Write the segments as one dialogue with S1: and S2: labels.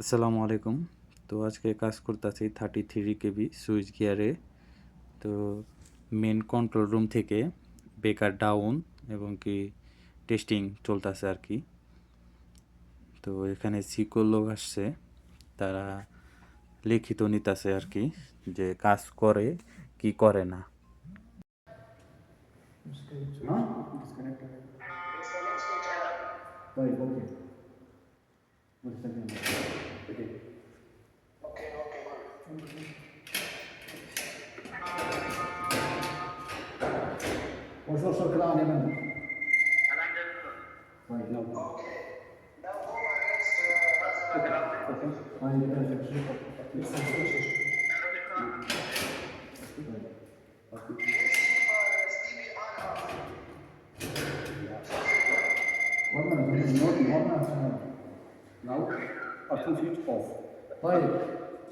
S1: আসসালামু আলাইকুম। তো আজকে কাজ করতেছি 33 কেবি সুইচ গিয়ারে। তো মেন কন্ট্রোল রুম থেকে বেকার ডাউন এবং কি টেস্টিং চলতেছে আর কি। তো এখানে সিকিউর লোক আসছে, তারা লিখিত নিতেছে আর কি, যে কাজ করে কি করে না।
S2: हाँ डिस्कनेक्ट है طيب اوكي مستنيين اوكي وشو الكلام يا من طيب يلا Now, button switch off. طيب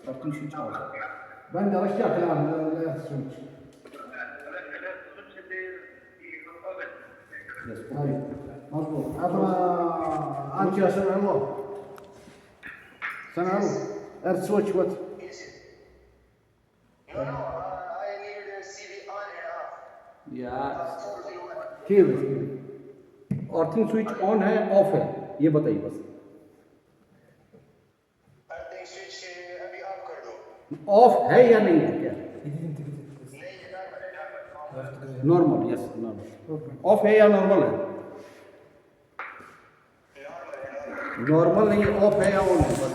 S2: button switch off. بند رجع كلام السويتش. طيب مظبوط. عطنا انت يا سمع الله. سمع الله. اير سويتش وات؟
S3: I need CV on and off.
S2: या ठीक है अर्थिंग स्विच ऑन है ऑफ है ये बताइए बस
S3: अर्थिंग स्विच अभी ऑफ कर दो।
S2: ऑफ है या नहीं है क्या
S3: नहीं
S2: नॉर्मल यस नॉर्मल ऑफ है या नॉर्मल है
S3: नॉर्मल
S2: नॉर्मल नहीं ऑफ है या ऑन है बस